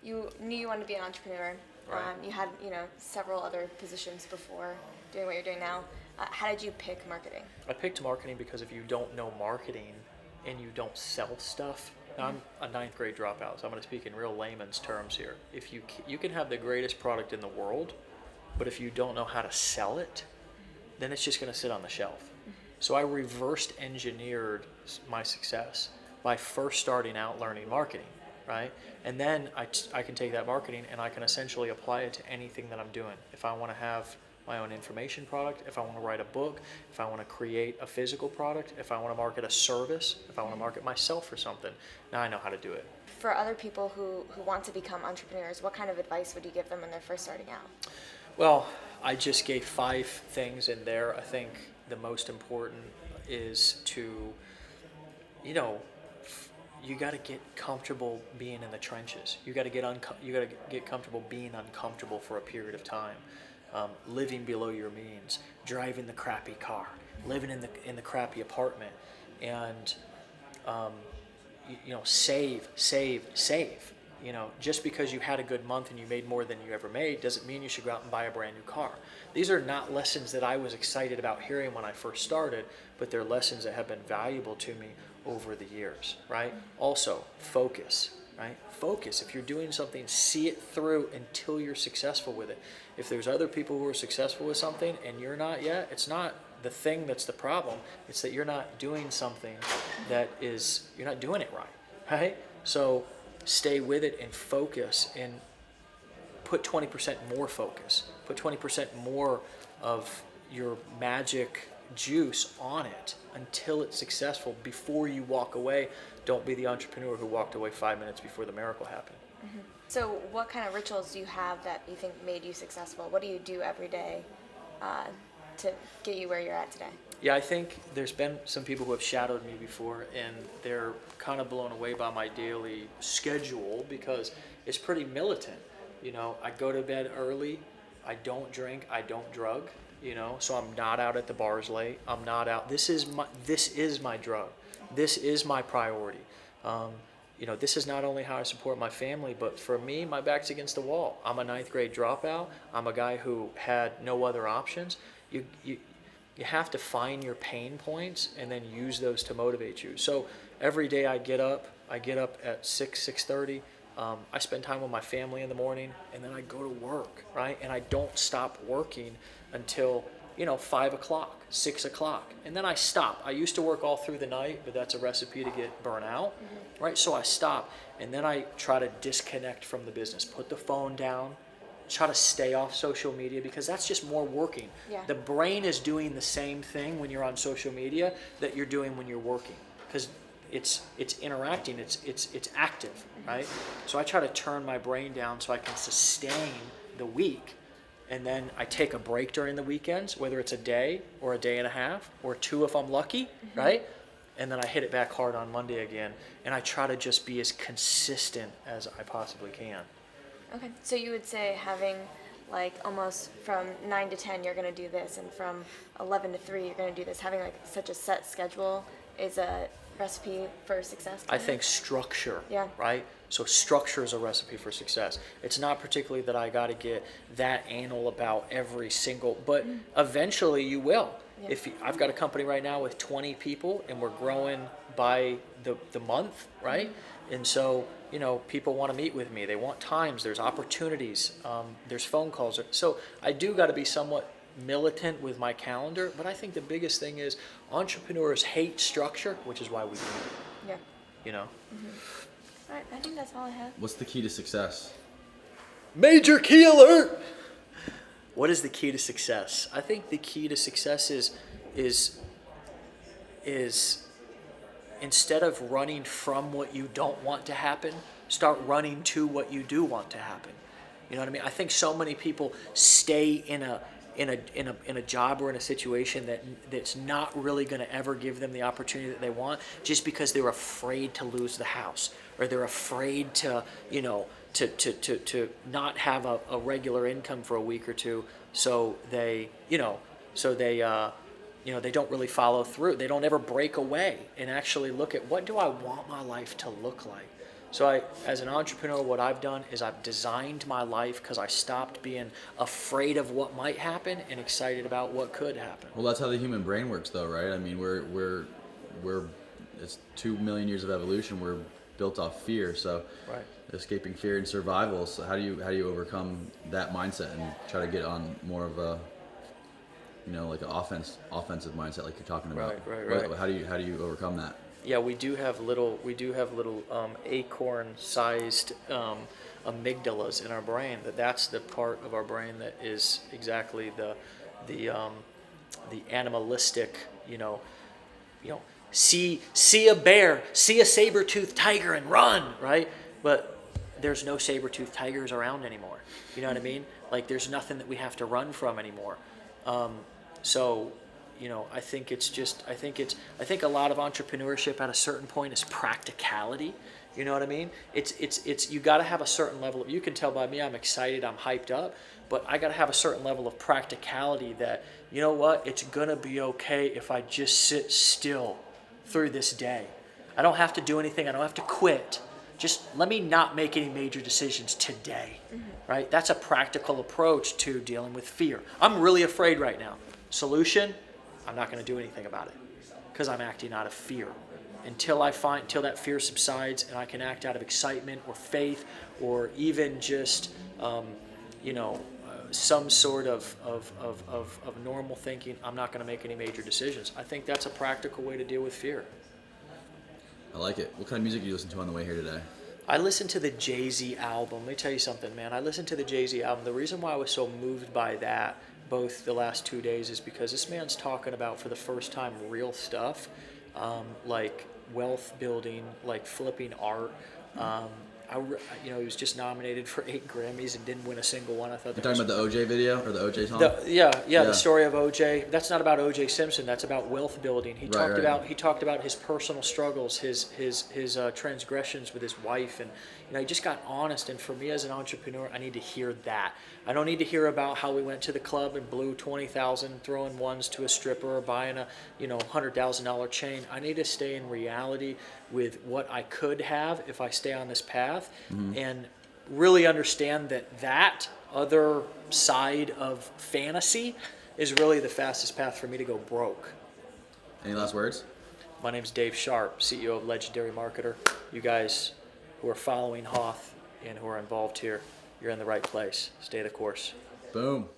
you knew you wanted to be an entrepreneur. Right. You had, several other positions before doing what you're doing now. How did you pick marketing? I picked marketing because if you don't know marketing and you don't sell stuff, I'm a ninth grade dropout, so I'm going to speak in real layman's terms here. If you can have the greatest product in the world, but if you don't know how to sell it, then it's just going to sit on the shelf. So I reversed engineered my success by first starting out learning marketing, right? And then I can take that marketing and I can essentially apply it to anything that I'm doing. If I want to have my own information product, if I want to write a book, if I want to create a physical product, if I want to market a service, if I want to market myself or something, now I know how to do it. For other people who want to become entrepreneurs, what kind of advice would you give them when they're first starting out? Well, I just gave 5 things in there. I think the most important is to, you got to get comfortable being in the trenches. You got to get comfortable being uncomfortable for a period of time. Living below your means, driving the crappy car, living in the crappy apartment, and save. Just because you had a good month and you made more than you ever made doesn't mean you should go out and buy a brand new car. These are not lessons that I was excited about hearing when I first started, but they're lessons that have been valuable to me over the years, right? Also, focus, right? Focus. If you're doing something, see it through until you're successful with it. If there's other people who are successful with something and you're not yet, it's not the thing that's the problem. It's that you're not doing something you're not doing it right? So stay with it and focus and put 20% more focus. Put 20% more of your magic juice on it until it's successful before you walk away. Don't be the entrepreneur who walked away 5 minutes before the miracle happened. Mm-hmm. So what kind of rituals do you have that you think made you successful? What do you do every day to get you where you're at today? Yeah, I think there's been some people who have shadowed me before, and they're kind of blown away by my daily schedule because it's pretty militant. I go to bed early, I don't drink, I don't drug, so I'm not out at the bars late. I'm not out. This is my drug. This is my priority. This is not only how I support my family, but for me, my back's against the wall. I'm a ninth grade dropout. I'm a guy who had no other options. You have to find your pain points and then use those to motivate you. So every day I get up at 6:30. I spend time with my family in the morning, and then I go to work, right? And I don't stop working until 5 o'clock, 6 o'clock, and then I stop. I used to work all through the night, but that's a recipe to get burnt out, right? So I stop, and then I try to disconnect from the business, put the phone down, try to stay off social media because that's just more working. Yeah. The brain is doing the same thing when you're on social media that you're doing when you're working because it's interacting, it's active, right? So I try to turn my brain down so I can sustain the week. And then I take a break during the weekends, whether it's a day or a day and a half or 2 if I'm lucky, right? And then I hit it back hard on Monday again. And I try to just be as consistent as I possibly can. Okay, so you would say having almost from 9 to 10 you're going to do this, and from 11 to 3 you're going to do this. Having such a set schedule is a recipe for success? I think structure, yeah. Right? So structure is a recipe for success. It's not particularly that I got to get that anal about every single, but eventually you will. Yeah. I've got a company right now with 20 people and we're growing by the month, right? And so, people want to meet with me. They want times. There's opportunities. There's phone calls. So I do got to be somewhat militant with my calendar, but I think the biggest thing is entrepreneurs hate structure, which is why we need it. Yeah. All right, I think that's all I have. What's the key to success? Major key alert! What is the key to success? I think the key to success is instead of running from what you don't want to happen, start running to what you do want to happen. You know what I mean? I think so many people stay in a job or in a situation that's not really going to ever give them the opportunity that they want, just because they're afraid to lose the house, or they're afraid to not have a regular income for a week or two. So they don't really follow through. They don't ever break away and actually look at, what do I want my life to look like? So as an entrepreneur, what I've done is I've designed my life because I stopped being afraid of what might happen and excited about what could happen. Well, that's how the human brain works, though, right? I mean, we're it's 2 million years of evolution. We're built off fear, so Right. escaping fear and survival. So how do you overcome that mindset and try to get on more of a, like an offensive mindset, like you're talking about? Right. How do you overcome that? Yeah, we do have little acorn-sized amygdalas in our brain. That's the part of our brain that is exactly the animalistic. See a bear, see a saber-toothed tiger, and run, right? But there's no saber-toothed tigers around anymore. You know what I mean? Like there's nothing that we have to run from anymore. I think a lot of entrepreneurship at a certain point is practicality. You know what I mean? It's you got to have a certain level of, you can tell by me, I'm excited, I'm hyped up, but I got to have a certain level of practicality that, you know what, it's going to be okay if I just sit still through this day. I don't have to do anything. I don't have to quit. Just let me not make any major decisions today, right? That's a practical approach to dealing with fear. I'm really afraid right now. Solution, I'm not going to do anything about it because I'm acting out of fear. Until that fear subsides and I can act out of excitement or faith or even just, some sort of normal thinking, I'm not going to make any major decisions. I think that's a practical way to deal with fear. I like it. What kind of music do you listen to on the way here today? I listened to the Jay-Z album. Let me tell you something, man. I listened to the Jay-Z album. The reason why I was so moved by that both the last 2 days is because this man's talking about, for the first time, real stuff, like wealth building, like flipping art. He was just nominated for 8 Grammys and didn't win a single one. I thought You're talking about the OJ video or the OJ song? The story of OJ. That's not about OJ Simpson. That's about wealth building. He talked about his personal struggles, his transgressions with his wife, and he just got honest. And for me as an entrepreneur, I need to hear that. I don't need to hear about how we went to the club and blew $20,000 throwing ones to a stripper or buying a $100,000 chain. I need to stay in reality with what I could have if I stay on this path, and really understand that other side of fantasy is really the fastest path for me to go broke. Any last words? My name's Dave Sharpe, CEO of Legendary Marketer. You guys who are following Hoth and who are involved here, you're in the right place. Stay the course. Boom.